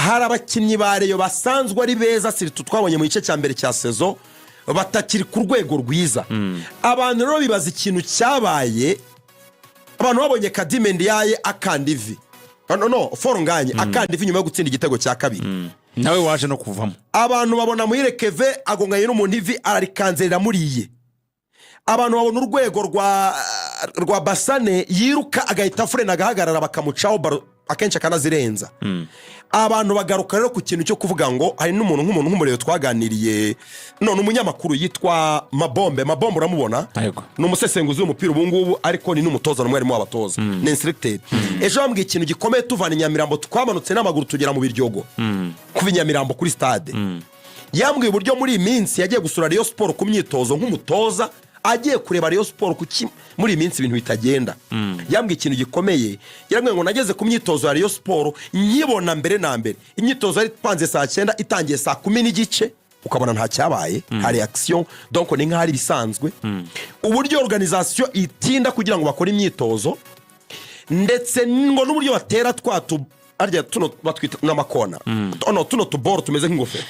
hari abakinnyi ba Rayon basanzwe ari beza siritu twabonye mu gice cya mbere cya saison batakiri ku rwego rwiza. Abantu rero bibaza ikintu cyabaye, abantu babonye Kadimendi yaye akandivi no forunganye akandivi nyuma yo gutsinda igitego cya kabiri nawe waje no kuvamo. Abantu babona muyirekeve agonganye n'umuntu ivi ararikanzerera muriye. Abantu babona urwego rwa Basane yiruka agahita frena agahagarara bakamucaho akenshi akanazirenza. Abantu bagaruka rero ku kintu cyo kuvuga ngo hari n'umuntu nk'umurero twaganiriye none umunyamakuru yitwa Mabombe uramubona no musesenguzi w'umupira ubu ngubu ariko ni n'umutoza n'umwarimu w'abatoza ni instructor. Ejo bambwiye ikintu gikomeye tuvana Nyamirambo twamanutse n'amaguru tugera mu Biryogo kuva Nyamirambo kuri stade. Yambwiye uburyo muri iminsi yagiye gusura Rayon Sport ku myitozo nk'umutoza agiye kureba Rayon Sport kuki muri iminsi ibintu bitagenda. Yambwiye ikintu gikomeye, yarambwiye ngo nageze ku myitozo ya Rayon Sport nyibona mbere na mbere imyitozo ari twanze saa 9 itangiye saa 10 n'igice ukabona nta cyabaye nta reaction, donc ni nk'ari bisanzwe. Uburyo organisation itinda kugira ngo bakore imyitozo ndetse ngo n'uburyo batera twatu arya tuno batwita n'amakona tuno tuboro tumeze nk'ingofero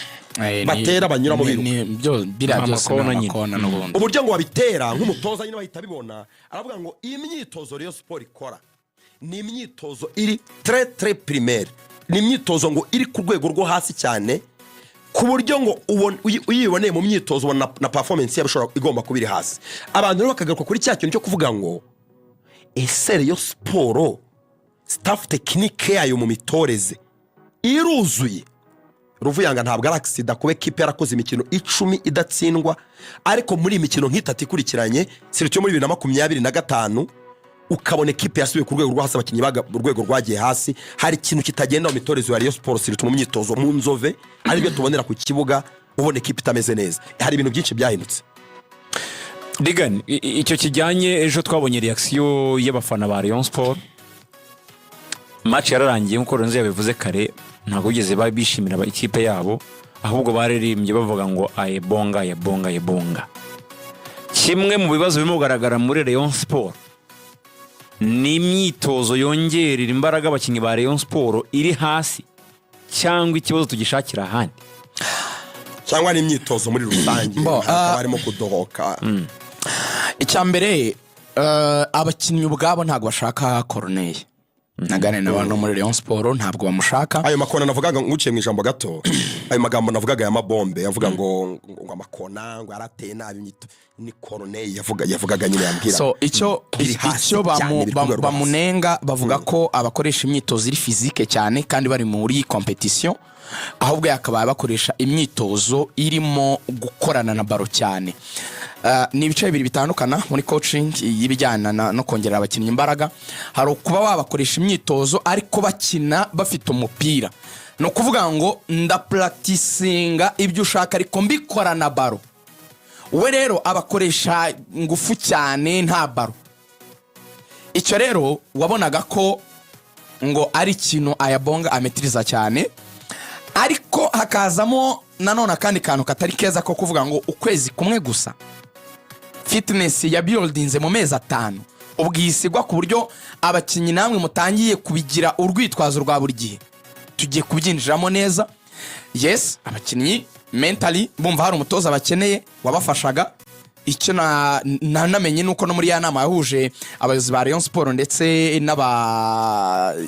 batera banyura mu biruka byo byose n'amakona n'ubundi. Uburyo ngo babitera nk'umutoza nyine bahita bibona, aravuga ngo iyi myitozo Rayon Sport ikora ni imyitozo iri très primaire, ni imyitozo ngo iri ku rwego rwo hasi cyane ku buryo ngo uyiboneye mu myitozo na performance yabishobora igomba kubiri hasi. Abantu rero bakagaruka kuri cya kintu cyo kuvuga ngo ese Rayon Sport staff technique yayo mu mitoreze iruzuye. Ruvuyanga ntabwo ari accident kuba equipe yarakoze imikino 10 idatsindwa, ariko muri imikino nk'itatu ikurikiranye siricyo muri 2025 ukabona equipe yasubiye ku rwego rwo hasi, abakinnyi baga urwego rwagiye hasi. Hari ikintu kitagenda mu mitorezo ya Rayon Sport siricyo mu myitozo mu nzove ari byo tubonera ku kibuga ubone equipe itameze neza. Hari ibintu byinshi byahindutse. Digan, icyo kijyanye ejo twabonye reaction y'abafana ba Rayon Sport. Match yararangiye nkuko Ronze yabivuze kare, ntabwo ugeze bishimira aba ikipe yabo, ahubwo baririmbye bavuga ngo ayebonga. Kimwe mu bibazo birimo kugaragara muri Rayon Sport ni imyitozo yongerera imbaraga abakinnyi ba Rayon Sport iri hasi, cyangwa ikibazo tugishakira ahandi, cyangwa ni imyitozo muri rusange barimo kudohoka. Icyambere abakinnyi ubwabo ntabwo bashaka Corneille nagane n'abantu muri Rayon Sport ntabwo bamushaka. Ayo makona navugaga nguciye mu ijambo gato, ayo magambo navugaga ya Mabombe yavuga ngo amakona ngo arateye nabi ni Corneille yavugaga nyine yambwira. So icyo bamunenga bavuga ko abakoresha imyitozo iri physique cyane kandi bari muri competition, ahubwo yakaba bakoresha imyitozo irimo gukorana na baro cyane. Ni ibice bibiri bitandukana muri coaching y'ibijyana no kongerera abakinnyi imbaraga. Hari ukuba wabakoresha imyitozo ariko bakina bafite umupira, no kuvuga ngo ndapracticinga ibyo ushaka ariko mbikorana baro. We rero abakoresha ngufu cyane nta baro. Icyo rero wabonaga ko ngo ari ikintu ayabonga ametiriza cyane, ariko hakazamo nanone kandi kantu katari keza ko kuvuga ngo ukwezi kumwe gusa fitness ya buildings mu mezi 5 ubwisigwa ku buryo abakinnyi namwe mutangiye kubigira urwitwazo rwa buri gihe. Tugiye kubyinjiramo neza. Yes, abakinnyi mentally bumva hari umutoza bakeneye wabafashaga. Icyo namenye nuko no muri ya nama yahuje abayobozi ba Rayon Sport ndetse n'abakire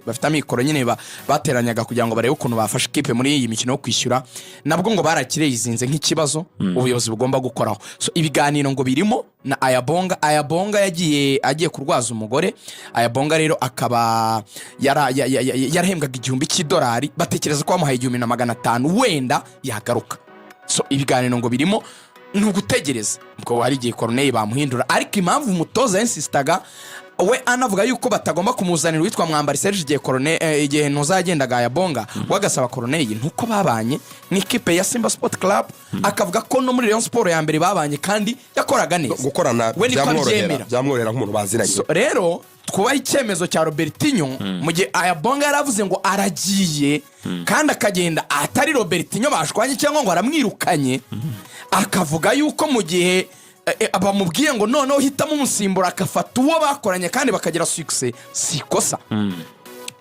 bafite amikoro nyine bateranyaga kugira ngo barebe ukuntu bafasha ikipe muri iyi mikino yo kwishyura, nabwo ngo barakire yizinze nk'ikibazo ubuyobozi bugomba gukoraho. So ibiganiro ngo birimo na ayabonga agiye kurwaza umugore. Ayabonga rero akaba yarahembwaga $1,000, batekereza ko bamuhaye 1,500 wenda yagaruka. So ibiganiro ngo birimo nugutegereza ubwo hari igihe Corneille bamuhindura, ariko impamvu umutoza insistaga we anavuga yuko batagomba kumuzanira witwa Mwambari Serge igihe Corneille igihe ntuzagendaga Ayabonga wagasaba Corneille ntuko babanye n'ikipe ya Simba Sport Club, akavuga ko no muri Rayon Sport ya mbere babanye kandi yakoraga neza gukorana byamworera nk'umuntu baziranye. So rero twubaha icyemezo cya Robertinho mu gihe Ayabonga yaravuze ngo aragiye kandi akagenda atari Robertinho bashwanye cyangwa ngo aramwirukanye, akavuga yuko mu gihe abamubwiye ngo noneho hitamo umusimbura akafata uwo bakoranye kandi bakagira success sikosa.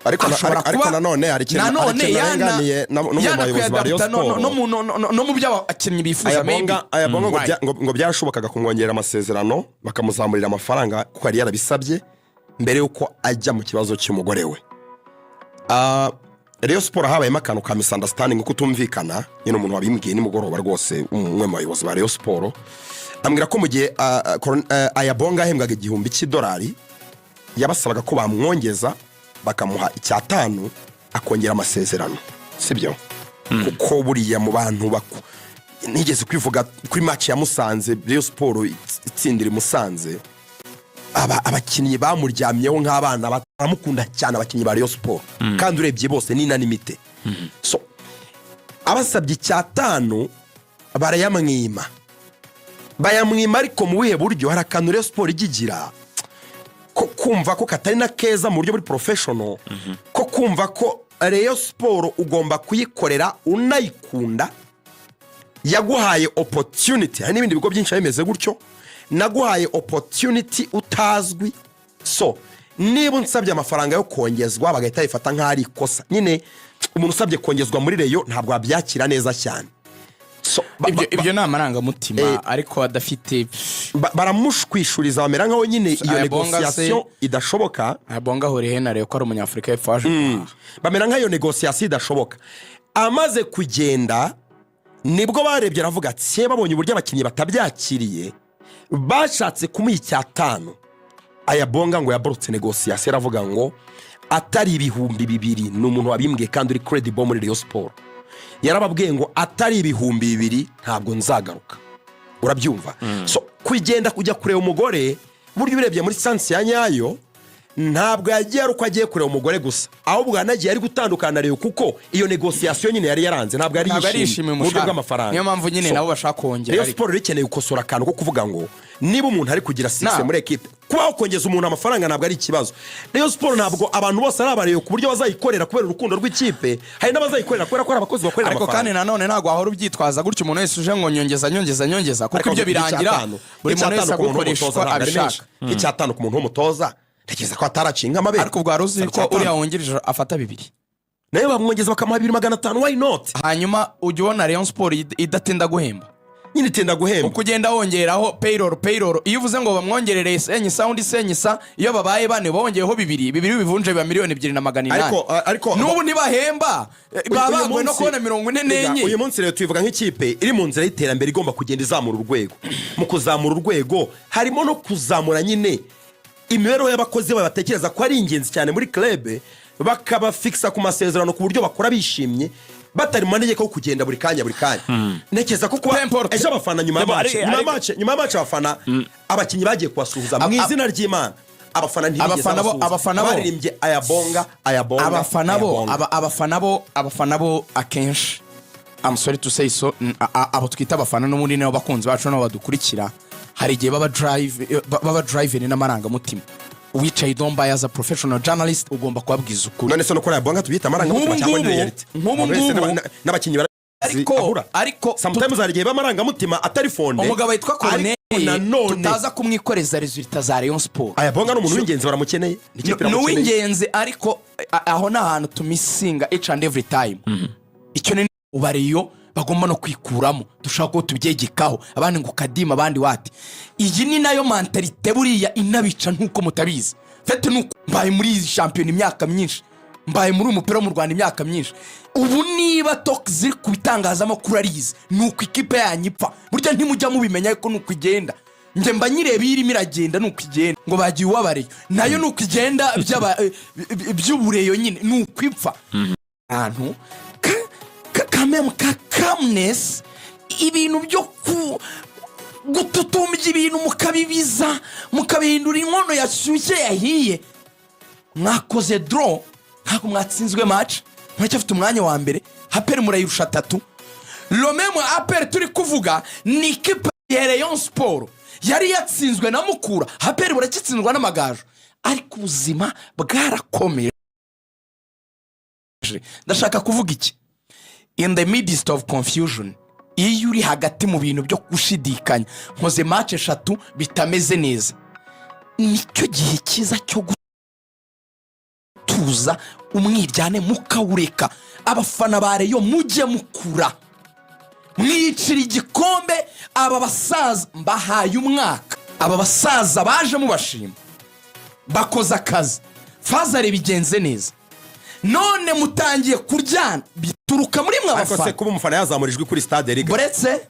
ariko nanone hari ikintu yaranganiye no mu bayobozi ba Rayon Sports no mu by'abakinnyi bifuza aya bonga ngo byashobokaga kumwongerera amasezerano bakamuzamurira amafaranga kuko yari yarabisabye mbere yuko ajya mu kibazo cy'umugore we. Rayon Sports habayemo akantu ka misunderstanding kutumvikana nyine umuntu wabimbwiye nimugoroba rwose umwe mu bayobozi ba Rayon Sports ambwira ko mu gihe aya bonga ahembwaga $1,000 yabasabaga ko bamwongeza bakamuha $5 akongera amasezerano sibyo kuko buriya mu bantu nigeze kwivuga kuri match ya Musanze Rayon Sports itsindira Musanze abakinnyi bamuryamyeho nk'abana baramukunda cyane abakinnyi ba Rayon Sports kandi urebye bose ni unanimite so abasabye $5 barayamwima ariko mu bihe buryo hari akantu Rayon Sports igigira ko kumva ko katari na keza mu buryo buri professional ko kumva ko Rayon Sports ugomba kuyikorera unayikunda yaguhaye opportunity hari n'ibindi bigo byinshi bimeze gutyo naguhaye opportunity utazwi so niba unsabye amafaranga yo kongezwa bagahita bifata nk'ari ikosa nyine umuntu usabye kongezwa muri Rayon ntabwo abyakira neza cyane so ibyo ni amarangamutima ariko adafite baramushwishuriza bamera nkaho nyine iyo negociation idashoboka abonga hore na Rayon ko ari umunyafrika y'Epfo waje bamera nkayo negociation idashoboka amaze kugenda nibwo barebye aravuga ati babonye uburyo abakinnyi batabyakiriye bashatse kumuha $5 aya bonga ngo yaborotse negociation aravuga ngo atari $2,000 ni umuntu wabimbwiye kandi uri credible muri Rayon Sports yarababwiye ngo atari $2,000 ntabwo nzagaruka urabyumva so kugenda kujya kureba umugore buryo urebye muri sansi ya nyayo ntabwo yagiye uko agiye kureba umugore gusa ahubwo yanagiye ari gutandukana rero kuko iyo negociation nyine yari yaranze ntabwo yari yishimye mu buryo bw'amafaranga niyo mpamvu nyine nabo bashaka kongera Rayon Sports rikeneye gukosora akantu ko kuvuga ngo niba umuntu ari kugira success muri equipe kubaho kongeza umuntu amafaranga ntabwo ari ikibazo. Rayon Sports ntabwo abantu bose ari abareye ku buryo bazayikorera kubera urukundo rw'ikipe hari n'abazayikorera kubera ko ari abakozi bakorera amafaranga. Ariko kandi nanone ntabwo ahora ubyitwaza gutyo umuntu wese uje ngo nyongeza kuko ibyo birangira buri muntu wese agukoreshwa abishaka. $5 ku muntu w'umutoza tekeza ko ataracinga amabere. Ariko ubwo aruzi ko uri yawongereje afata 2 nayo bamwongeza bakamuha 2,500 why not? Hanyuma ujye ubona Rayon Sports idatinda guhemba nyine itenda guhemba uko ugenda wongeraho payroll iyo uvuze ngo bamwongerere senyisa iyo babaye bane bongeyeho 2 bivunje biba $2,280. ariko n'ubu ntibahemba babagwe no kubona 44. Uyu munsi rero tuvuga nk'ikipe iri mu nzira y'iterambere igomba kugenda izamura urwego. Mu kuzamura urwego harimo no kuzamura nyine imibereho y'abakozi batekereza ko ari ingenzi cyane muri club bakaba fixa ku masezerano ku buryo bakora bishimye batari manegeko ko kugenda buri kanya nekeza ko kuba ejo abafana nyuma y'amace abafana abakinyi bagiye kubasuhuza mu izina ry'Imana abafana baririmbye abafana bo akenshi I'm sorry to say so abo twita abafana no muri nabo bakunzi bacu no badukurikira hari igihe baba drive n'amaranga mutima wicaye don't buy as a professional journalist ugomba kubabwiza ukuri. None se no kora bonga tubita amaranga mutima cyangwa reality n'abakinyi ariko sometimes hari igihe bamaranga mutima atari phone umugabo yitwa Corneille tutaza kumwikoreza resultat za Rayon Sports. Aya bonga n'umuntu w'ingenzi baramukeneye no w'ingenzi ariko aho nahantu tumisinga each and every time icyo ni ubariyo bagomba no kwikuramo dushaka ko tubyegekaho abandi ngo kadima abandi wati iyi ni nayo mentalite buriya inabica nkuko mutabizi fete nuko mbaye muri champion imyaka myinshi mbaye muri umupira mu Rwanda imyaka myinshi ubu niba toxic kubitangaza makuru arize nuko ikipe yanyipfa burya ntimujya mubimenya ko nuko igenda nge mba nyireba irimo iragenda nuko igenda ngo bagiye uwabareyo nayo nuko igenda by'ubureyo nyine nuko ipfa ahantu kameme calmness ibintu byo gututumbya ibintu mukabibiza mukabihindura inkono yashyushye yahiye mwakoze draw ntabwo mwatsinzwe match mwacyafite umwanya wa mbere haperi murayirusha 3 lomeme haperi turi kuvuga ni ikipe ya Rayon Sports yari yatsinzwe na Mukura haperi burakitsindwa n'amagaju ariko ubuzima bwarakomeye. Ndashaka kuvuga iki in the midst of confusion iyo uri hagati mu bintu byo gushidikanya nkoze match 3 bitameze neza nicyo gihe cyiza cyo gutuza umwiryane mukawureka. Abafana ba Rayon mujye mukura, mwicira igikombe. Aba basaza mbahaye umwaka, aba basaza baje mubashima, bakoze akazi, Fazare bigenze neza, none mutangiye kuryana bituruka muri mwe abafana. Ariko se kuba umufana yazamurijwe kuri stade Liga, buretse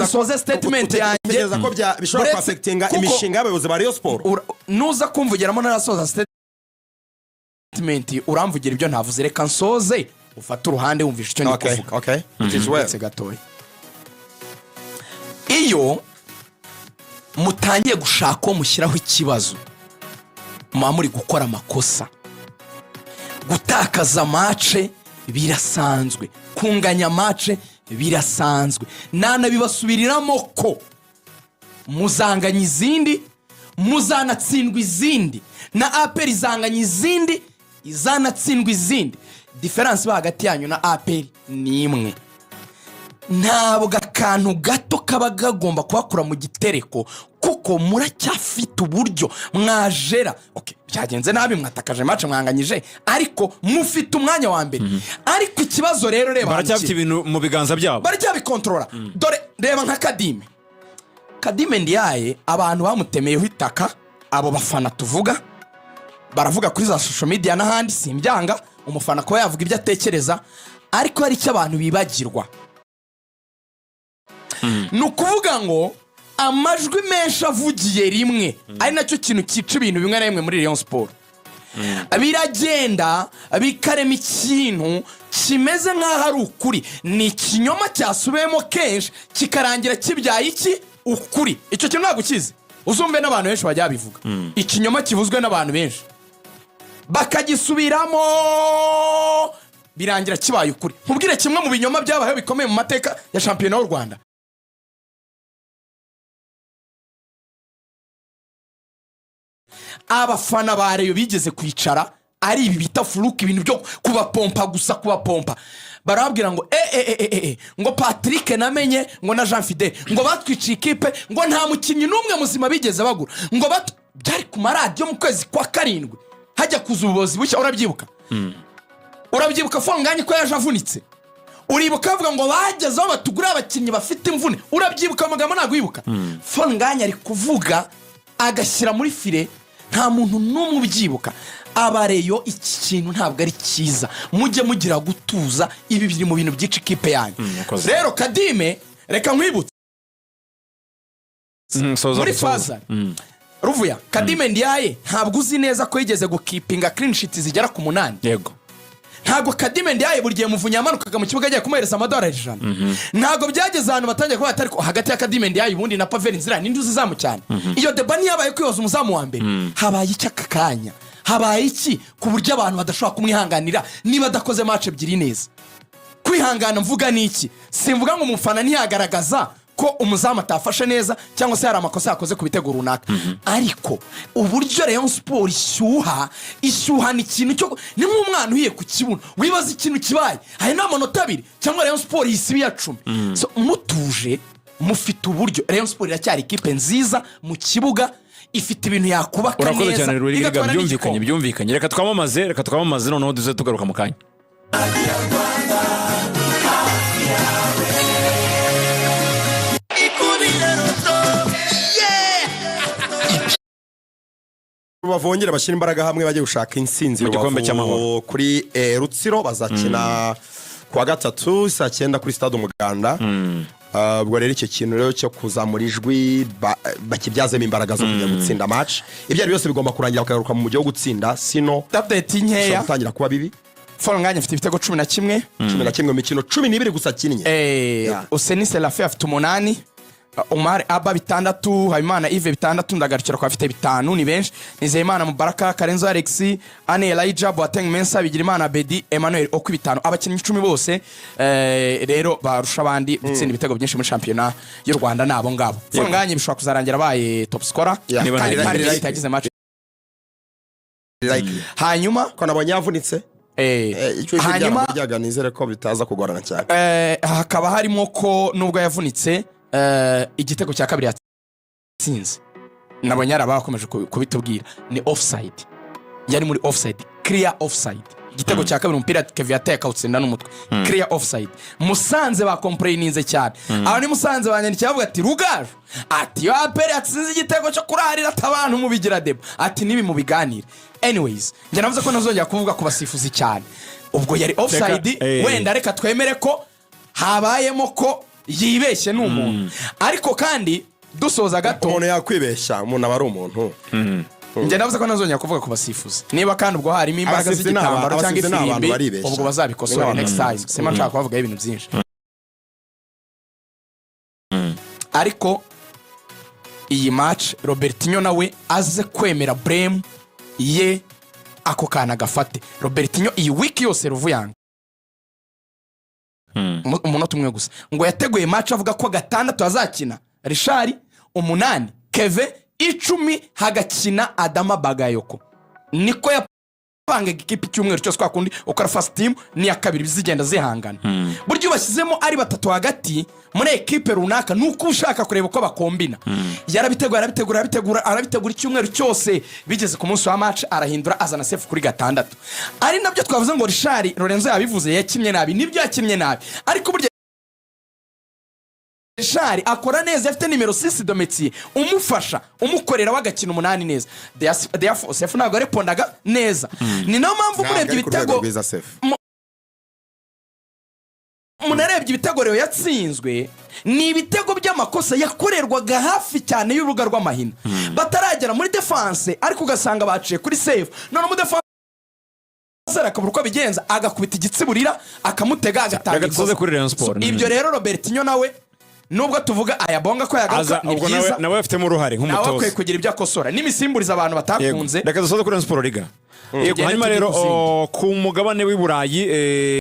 nsoze statement yanjye, utekereza ko bishobora kwafectinga imishinga y'abayobozi ba Rayon Sport? Nuza kumvugiramo narasoza statement uramvugira ibyo ntavuze, reka nsoze ufata uruhande wumvisha icyo ndi kuvuga. Okay, it is well. Gatoya, iyo mutangiye gushaka ko mushyiraho ikibazo, muba muri gukora amakosa. Gutakaza mace birasanzwe, kunganya mace birasanzwe, nanabibasubiriramo ko muzanganya izindi, muzanatsindwa izindi, na APR izanganya izindi, izanatsindwa izindi. Difference ba hagati yanyu na APR ni imwe. Ntabwo akantu gato kaba gagomba kubakura mu gitereko, kuko muracyafite uburyo mwajera. Okay, byagenze nabi, mwatakaje match, mwanganyije, ariko mufite umwanya wa mbere. Ariko ikibazo rero, reba baracyafite ibintu mu biganza byabo, baracyabikontrola. Dore reba nka Kadime Ndiaye, abantu bamutemeyeho itaka, abo bafana tuvuga baravuga kuri za social media n'ahandi, simbyanga umufana ko yavuga ibyo atekereza, ariko hari icyo abantu bibagirwa. Nukuvuga ngo amajwi menshi avugiye rimwe, ari nacyo kintu cyica ibintu bimwe na bimwe muri Rayon Sport. Biragenda bikarema ikintu kimeze nk'aho ari ukuri, ni ikinyoma cyasubiyemo kenshi kikarangira kibyaye iki ukuri. Icyo kintu ntabwo ukizi, uzumve n'abantu benshi bajya bivuga ikinyoma kivuzwe n'abantu benshi bakagisubiramo, birangira kibaye ukuri. Nkubwire kimwe mu binyoma byabayeho bikomeye mu mateka ya shampiyona y'u Rwanda. Abafana ba Rayon bigeze kwicara, ari ibi bita furuka, ibintu byo kubapompa gusa, kubapompa. Barababwira ngo ngo Patrick namenye, ngo na Jean Fidel, ngo batwiciye ikipe, ngo nta mukinnyi n'umwe muzima bigeze bagura, ngo byari ku maradiyo mu kwezi kwa 7 hajya kuza ubuyobozi bushya. Urabyibuka? Urabyibuka Fonganye ko yaje avunitse? Uribuka avuga ngo bagezeho batugura abakinnyi bafite imvune? Urabyibuka amagambo ntabwo wibuka? Fonganye ari kuvuga agashyira muri file, nta muntu n'umwe ubyibuka. Abareyo iki kintu ntabwo ari cyiza, mujye mugira gutuza, ibi biri mu bintu byica ikipe yanyu. Rero Kadime, reka nkwibutse muri Fazare Ruvuya, Kadime Ndiaye ntabwo uzi neza ko yigeze gukipinga clean sheet zigera ku 8. Yego, ntabwo Kadime Ndiaye buri gihe muvunya amanukaga mu kibuga agiye kumuhereza amadolari 100. Ntabwo byageze ahantu batangiye kuba atari ko hagati ya Kadime Ndiaye ubundi na Pavel Nzira ninde uzizamu cyane. Iyo debani yabaye kwibaza umuzamu wa mbere, habaye iki akakanya, habaye iki ku buryo abantu badashobora kumwihanganira niba adakoze match ebyiri neza. Kwihangana mvuga niki? Simvuga ngo umufana ntiyagaragaza ko umuzamu atafashe neza cyangwa se hari amakosa yakoze ku bitego runaka, ariko uburyo Rayon Sport ishyuha ni ikintu cyo, ni nk'umwana uhiye ku kibuno wibaza ikintu kibaye, hari n'amanota 2 cyangwa Rayon Sport yisibi ya 10. So mutuje, mufite uburyo. Rayon Sport iracyari ikipe nziza mu kibuga, ifite ibintu yakubaka neza. urakoze cyane Ruriga, byumvikanye. Reka twamamaze noneho duze tugaruka mu kanya. Bavongera bashyira imbaraga hamwe bajye gushaka insinzi mu gikombe cy'amahoro kuri Rutsiro. Bazakina kuwa 3 saa 9 kuri stade Umuganda. Ubwo rero icyo kintu rero cyo kuzamura ijwi bakibyazemo imbaraga zo kujya gutsinda match, ibyo ari byose bigomba kurangira bakagaruka mu mujyi wo gutsinda, sino update nkeya gutangira kuba bibi. Fonganye afite ibitego 11 mu mikino 12 gusa kinnye. Oseni Selafe afite 8, Omar Aba 6, Habimana Yves 6, ndagarukira kwa afite 5, ni benshi. Nizeyimana Mubaraka, Karenzo Alex, Ane Elijah, Boateng Mensa, Bigirimana Bedi, Emmanuel Oku 5. Abakinnyi 10 bose rero barusha abandi gutsinda ibitego byinshi muri shampiyona y'u Rwanda nabo ngabo. Fonganye bishobora kuzarangira baye top scorer, kandi itagize match. Hanyuma ko nabonye yavunitse, hanyuma byaganizere ko bitaza kugorana cyane. Hakaba harimo ko nubwo yavunitse igitego cya kabiri yatsinze, nabonye arabakomeje kubitubwira, ni offside, yari muri offside clear offside. Igitego cya kabiri umupira Kevin yateye akawutsinda n'umutwe, clear offside. Musanze bakomplayininze cyane, aba ni Musanze banyandikiye bavuga ati Rugaju ati yo aperi atsinze igitego cyo kurarira atabantu mubigira debo ati nibi mubiganire. Anyways njye navuze ko nazongera kuvuga ku basifuzi cyane, ubwo yari offside wenda reka twemere ko habayemo ko yibeshye n'umuntu, ariko kandi dusoza gato umuntu yakwibeshya umuntu aba ari umuntu. njye navuze ko nazongera kuvuga ku basifuzi, niba kandi ubwo harimo imbaraga z'igitambaro cyangwa ifirimbi ubwo bazabikosora next time. Sema nshaka kuvuga ibintu byinshi, ariko iyi match Robertinho nawe aze kwemera blame ye ako kana gafate. Robertinho iyi week yose Ruvuyanga umunota umwe gusa ngo yateguye match avuga ko gatandatu azakina Richard, 8 Keve, 10 hagakina Adama Bagayoko. Niko yapanga ikipe cyumweru cyose kwa kundi ukora first team ni ya kabiri bizigenda zihangana. Buryo bashyizemo ari batatu hagati muri equipe runaka nuko ushaka kureba uko bakombina. Arabitegura icyumweru cyose, bigeze ku munsi wa match arahindura azana safe kuri gatandatu. Ari nabyo twavuze ngo Richard Lorenzo yabivuze yakimye nabi, nibyo yakimye nabi, ariko buryo Richard akora neza, afite nimero 6 dometier umufasha umukorera wagakina 8 neza. Therefore Sefu ntabwo arepondaga neza. Ni nayo mpamvu murebye ibitego munarebye ibitego rero yatsinzwe ni ibitego by'amakosa yakorerwaga hafi cyane y'uruga rw'amahina, bataragera muri defense ariko ugasanga baciye kuri save. None mu defense akabura uko bigenza agakubita igitsiburira akamutega agatanga ikosa. Ibyo rero Robertinho nawe nubwo tuvuga ayabonga ko yagaruka ni byiza, nawe afitemo uruhare nk'umutoza, nawe akwiye kugira ibyo akosora n'imisimburiza abantu batakunze. Reka dusoze kuri Rayon Sport Liga. Yego hanyuma rero ku mugabane w'i Burayi